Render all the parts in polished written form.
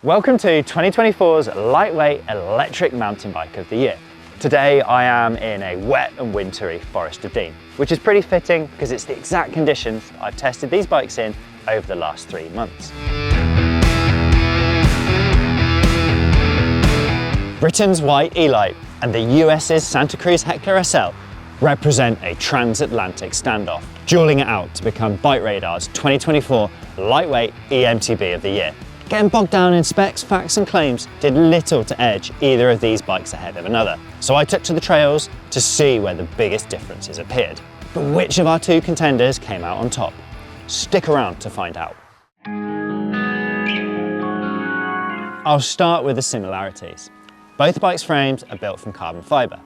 Welcome to 2024's Lightweight Electric Mountain Bike of the Year. Today I am in a wet and wintry Forest of Dean, which is pretty fitting because it's the exact conditions I've tested these bikes in over the last 3 months. Britain's Whyte ELyte and the US's Santa Cruz Heckler SL represent a transatlantic standoff, dueling it out to become BikeRadar's 2024 Lightweight E-MTB of the Year. Getting bogged down in specs, facts and claims did little to edge either of these bikes ahead of another. So I took to the trails to see where the biggest differences appeared. But which of our two contenders came out on top? Stick around to find out. I'll start with the similarities. Both bikes' frames are built from carbon fibre,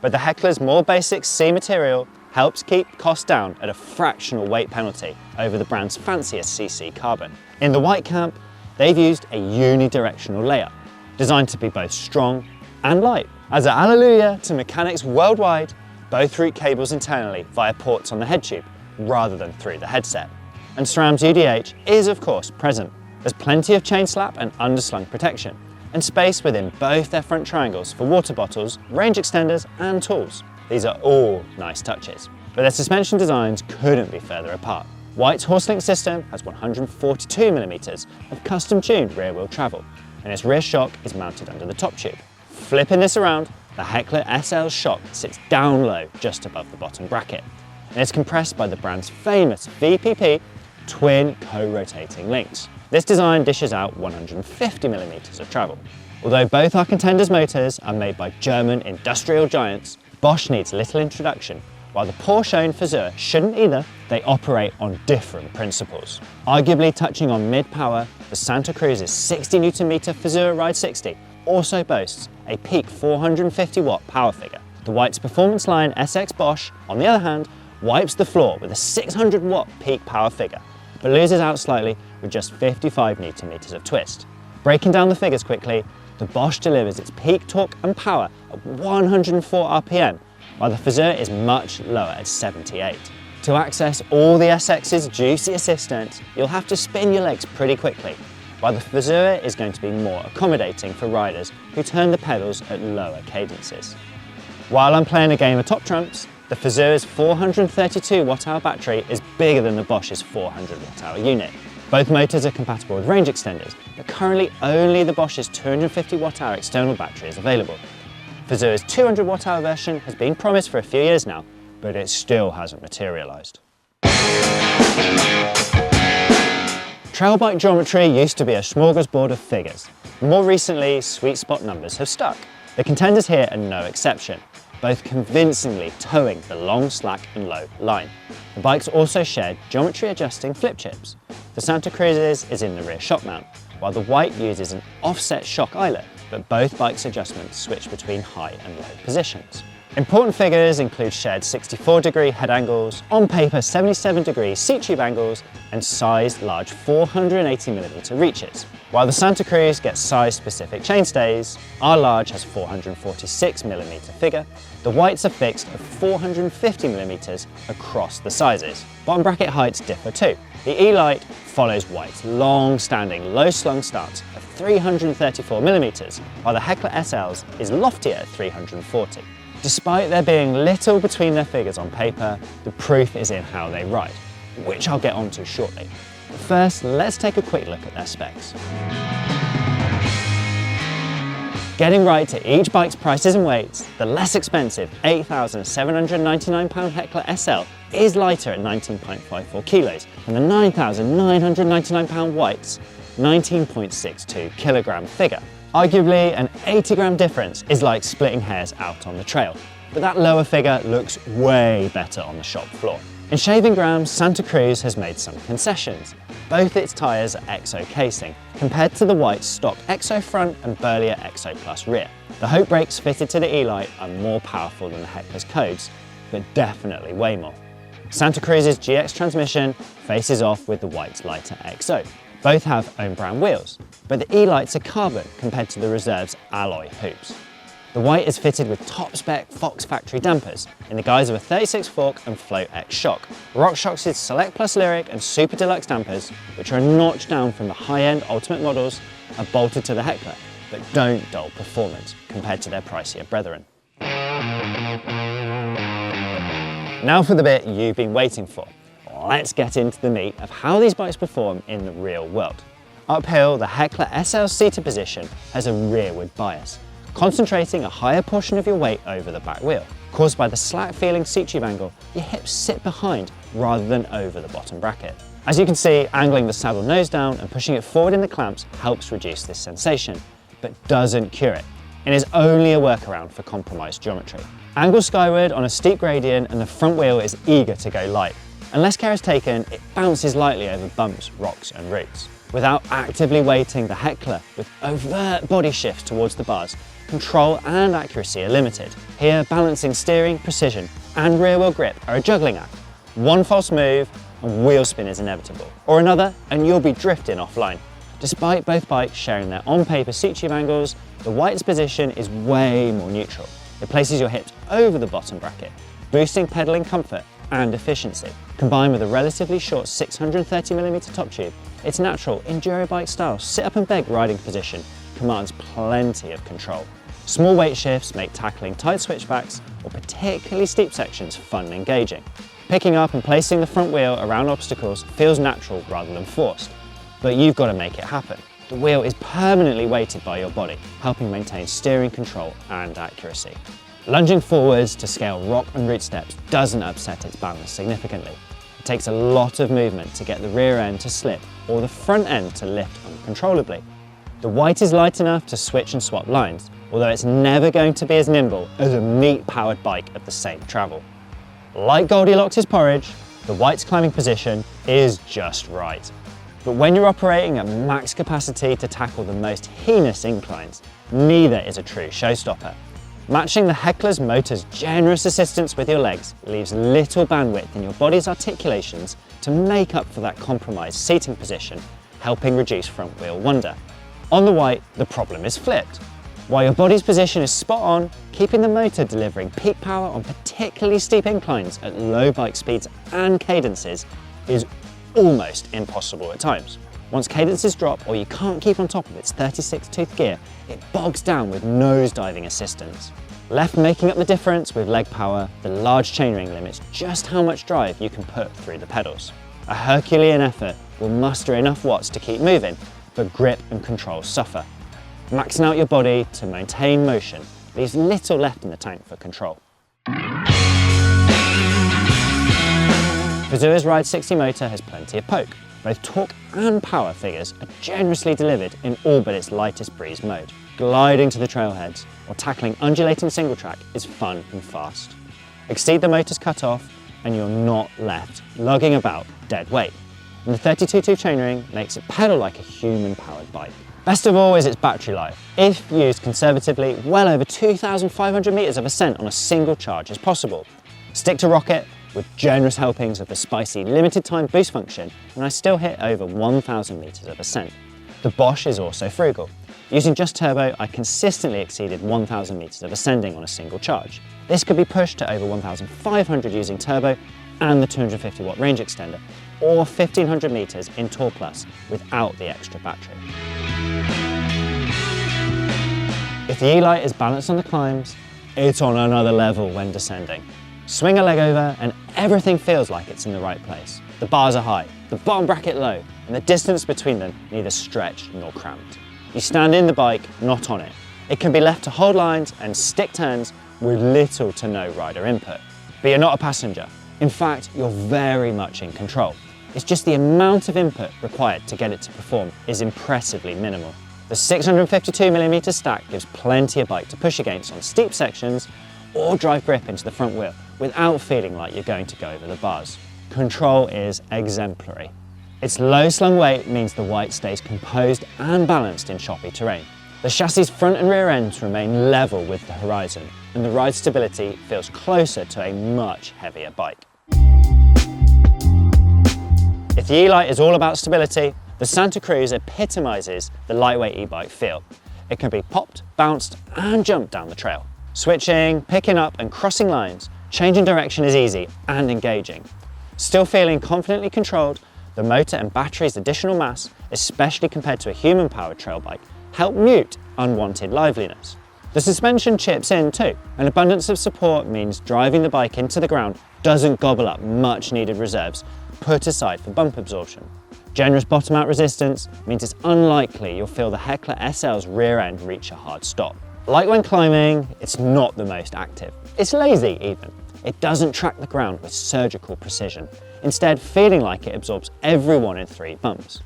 but the Heckler's more basic C material helps keep costs down at a fractional weight penalty over the brand's fanciest CC carbon. In the Whyte camp, they've used a unidirectional layout, designed to be both strong and light. As a hallelujah to mechanics worldwide, both route cables internally via ports on the head tube, rather than through the headset. And SRAM's UDH is of course present. There's plenty of chain slap and underslung protection, and space within both their front triangles for water bottles, range extenders and tools. These are all nice touches, but their suspension designs couldn't be further apart. Whyte's Horselink system has 142mm of custom-tuned rear-wheel travel, and its rear shock is mounted under the top tube. Flipping this around, the Heckler SL's shock sits down low just above the bottom bracket, and is compressed by the brand's famous VPP twin co-rotating links. This design dishes out 150mm of travel. Although both our contenders' motors are made by German industrial giants, Bosch needs little introduction. While the Porsche Fazur shouldn't either, they operate on different principles. Arguably touching on mid-power, the Santa Cruz's 60Nm Fazur Ride 60 also boasts a peak 450-watt power figure. The Whyte's performance line SX Bosch, on the other hand, wipes the floor with a 600-watt peak power figure, but loses out slightly with just 55Nm of twist. Breaking down the figures quickly, the Bosch delivers its peak torque and power at 104 RPM, while the Fazur is much lower at 78. To access all the SX's juicy assistance, you'll have to spin your legs pretty quickly, while the Fazur is going to be more accommodating for riders who turn the pedals at lower cadences. While I'm playing a game of top trumps, the Fazur's 432 Wh battery is bigger than the Bosch's 400 Wh unit. Both motors are compatible with range extenders, but currently only the Bosch's 250 Wh external battery is available. Fazur's 200 Wh version has been promised for a few years now, but it still hasn't materialised. Trail bike geometry used to be a smorgasbord of figures. More recently, sweet spot numbers have stuck. The contenders here are no exception, both convincingly towing the long, slack and low line. The bikes also shared geometry adjusting flip chips. The Santa Cruz's is in the rear shock mount, while the Whyte uses an offset shock eyelet, but both bikes' adjustments switch between high and low positions. Important figures include shared 64-degree head angles, on paper 77-degree seat tube angles, and sized large 480mm reaches. While the Santa Cruz gets size-specific chainstays, our large has 446mm figure, the Whytes are fixed at 450mm across the sizes. Bottom bracket heights differ too. The ELyte follows Whyte's long-standing low-slung stance of 334mm, while the Heckler SL's is loftier at 340. Despite there being little between their figures on paper, the proof is in how they ride, which I'll get onto shortly. But first, let's take a quick look at their specs. Getting right to each bike's prices and weights, the less expensive £8,799 Heckler SL is lighter at 19.54 kilos than the £9,999 Whyte's 19.62 kilogram figure. Arguably, an 80-gram difference is like splitting hairs out on the trail, but that lower figure looks way better on the shop floor. In shaving grams, Santa Cruz has made some concessions. Both its tyres are EXO casing, compared to the Whyte's stock EXO front and burlier EXO Plus rear. The Hope brakes fitted to the ELyte are more powerful than the Heckler's codes, but definitely way more. Santa Cruz's GX transmission faces off with the Whyte's lighter EXO. Both have own brand wheels, but the ELytes are carbon compared to the Reserve's alloy hoops. The Whyte is fitted with top spec Fox factory dampers in the guise of a 36 fork and Float X shock. RockShox's Select Plus Lyric and Super Deluxe dampers, which are a notch down from the high-end Ultimate models, are bolted to the Heckler, but don't dull performance compared to their pricier brethren. Now for the bit you've been waiting for. Let's get into the meat of how these bikes perform in the real world. Uphill, the Heckler SL seated position has a rearward bias, concentrating a higher portion of your weight over the back wheel. Caused by the slack-feeling seat tube angle, your hips sit behind rather than over the bottom bracket. As you can see, angling the saddle nose down and pushing it forward in the clamps helps reduce this sensation, but doesn't cure it. It is only a workaround for compromised geometry. Angle skyward on a steep gradient and the front wheel is eager to go light. Unless care is taken, it bounces lightly over bumps, rocks and roots. Without actively weighting the Heckler with overt body shifts towards the bars, control and accuracy are limited. Here, balancing steering, precision and rear wheel grip are a juggling act. One false move and wheel spin is inevitable, or another and you'll be drifting offline. Despite both bikes sharing their on-paper seat tube angles, the Whyte's position is way more neutral. It places your hips over the bottom bracket, boosting pedalling comfort and efficiency. Combined with a relatively short 630mm top tube, its natural enduro bike style sit-up and beg riding position commands plenty of control. Small weight shifts make tackling tight switchbacks or particularly steep sections fun and engaging. Picking up and placing the front wheel around obstacles feels natural rather than forced, but you've got to make it happen. The wheel is permanently weighted by your body, helping maintain steering control and accuracy. Lunging forwards to scale rock and root steps doesn't upset its balance significantly. It takes a lot of movement to get the rear end to slip or the front end to lift uncontrollably. The Whyte is light enough to switch and swap lines, although it's never going to be as nimble as a meat-powered bike of the same travel. Like Goldilocks' porridge, the Whyte's climbing position is just right. But when you're operating at max capacity to tackle the most heinous inclines, neither is a true showstopper. Matching the Heckler's motor's generous assistance with your legs leaves little bandwidth in your body's articulations to make up for that compromised seating position, helping reduce front wheel wonder. On the Whyte, the problem is flipped. While your body's position is spot on, keeping the motor delivering peak power on particularly steep inclines at low bike speeds and cadences is almost impossible at times. Once cadences drop or you can't keep on top of its 36-tooth gear, it bogs down with nose-diving assistance. Left making up the difference with leg power, the large chainring limits just how much drive you can put through the pedals. A Herculean effort will muster enough watts to keep moving, but grip and control suffer. Maxing out your body to maintain motion leaves little left in the tank for control. Kazuya's Ride 60 motor has plenty of poke. Both torque and power figures are generously delivered in all but its lightest breeze mode. Gliding to the trailheads or tackling undulating single track is fun and fast. Exceed the motor's cut-off and you're not left lugging about dead weight. And the 32-tooth chainring makes it pedal like a human-powered bike. Best of all is its battery life. If used conservatively, well over 2,500 meters of ascent on a single charge is possible. Stick to rocket with generous helpings of the spicy limited time boost function, and I still hit over 1,000 meters of ascent. The Bosch is also frugal. Using just turbo, I consistently exceeded 1,000 meters of ascending on a single charge. This could be pushed to over 1,500 using turbo and the 250 watt range extender, or 1,500 meters in Tour Plus without the extra battery. If the ELyte is balanced on the climbs, it's on another level when descending. Swing a leg over and everything feels like it's in the right place. The bars are high, the bottom bracket low, and the distance between them neither stretched nor cramped. You stand in the bike, not on it. It can be left to hold lines and stick turns with little to no rider input. But you're not a passenger. In fact, you're very much in control. It's just the amount of input required to get it to perform is impressively minimal. The 652mm stack gives plenty of bike to push against on steep sections or drive grip into the front wheel without feeling like you're going to go over the bars. Control is exemplary. Its low slung weight means the Whyte stays composed and balanced in choppy terrain. The chassis' front and rear ends remain level with the horizon, and the ride stability feels closer to a much heavier bike. If the ELyte is all about stability, the Santa Cruz epitomizes the lightweight e-bike feel. It can be popped, bounced, and jumped down the trail. Switching, picking up, and crossing lines, changing direction is easy and engaging. Still feeling confidently controlled, The motor and battery's additional mass, especially compared to a human-powered trail bike, help mute unwanted liveliness. The suspension chips in too. An abundance of support means driving the bike into the ground doesn't gobble up much needed reserves put aside for bump absorption. Generous bottom-out resistance means it's unlikely you'll feel the Heckler SL's rear end reach a hard stop. Like when climbing, it's not the most active. It's lazy even. It doesn't track the ground with surgical precision, instead feeling like it absorbs every 1 in 3 bumps.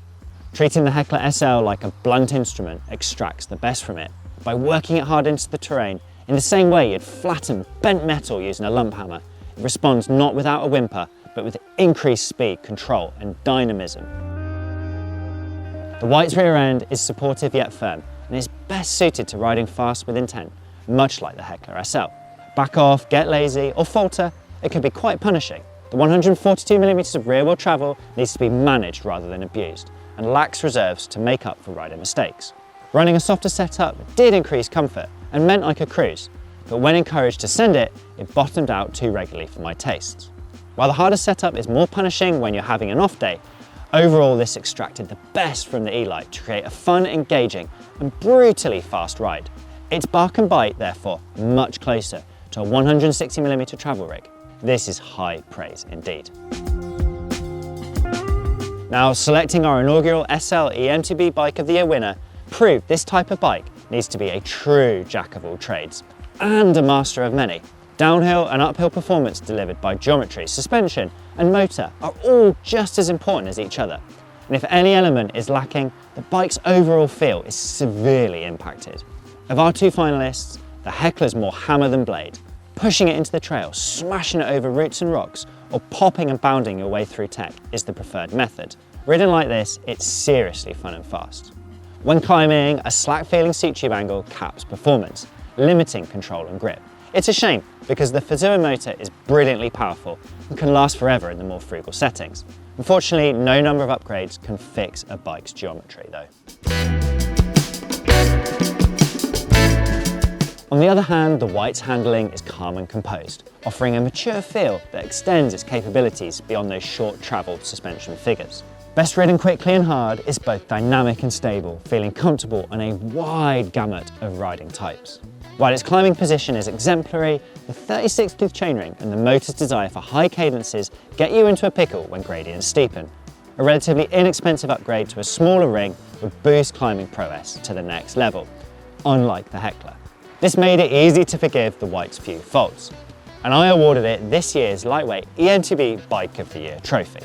Treating the Heckler SL like a blunt instrument extracts the best from it by working it hard into the terrain in the same way you'd flatten bent metal using a lump hammer. It responds not without a whimper, but with increased speed, control and dynamism. The Whyte's rear end is supportive yet firm and is best suited to riding fast with intent, much like the Heckler SL. Back off, get lazy or falter, it can be quite punishing. The 142mm of rear wheel travel needs to be managed rather than abused and lacks reserves to make up for rider mistakes. Running a softer setup did increase comfort and meant I could cruise, but when encouraged to send it, it bottomed out too regularly for my tastes. While the harder setup is more punishing when you're having an off day, overall this extracted the best from the ELyte to create a fun, engaging and brutally fast ride. Its bark and bite, therefore, much closer to a 160mm travel rig. This is high praise indeed. Now, selecting our inaugural SL EMTB Bike of the Year winner proved this type of bike needs to be a true jack of all trades and a master of many. Downhill and uphill performance delivered by geometry, suspension and motor are all just as important as each other. And if any element is lacking, the bike's overall feel is severely impacted. Of our 2 finalists, the Heckler's more hammer than blade. Pushing it into the trail, smashing it over roots and rocks, or popping and bounding your way through tech is the preferred method. Ridden like this, it's seriously fun and fast. When climbing, a slack-feeling seat tube angle caps performance, limiting control and grip. It's a shame because the Fazua motor is brilliantly powerful and can last forever in the more frugal settings. Unfortunately, no number of upgrades can fix a bike's geometry though. On the other hand, the Whyte's handling is calm and composed, offering a mature feel that extends its capabilities beyond those short travelled suspension figures. Best ridden quickly and hard, is both dynamic and stable, feeling comfortable on a wide gamut of riding types. While its climbing position is exemplary, the 36-tooth chainring and the motor's desire for high cadences get you into a pickle when gradients steepen. A relatively inexpensive upgrade to a smaller ring would boost climbing prowess to the next level, unlike the Heckler. This made it easy to forgive the Whyte's few faults, and I awarded it this year's Lightweight E-MTB Bike of the Year trophy.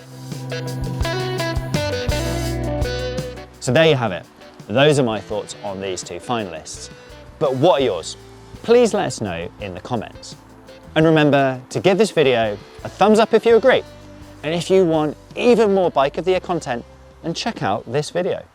So there you have it. Those are my thoughts on these 2 finalists. But what are yours? Please let us know in the comments. And remember to give this video a thumbs up if you agree. And if you want even more Bike of the Year content, then check out this video.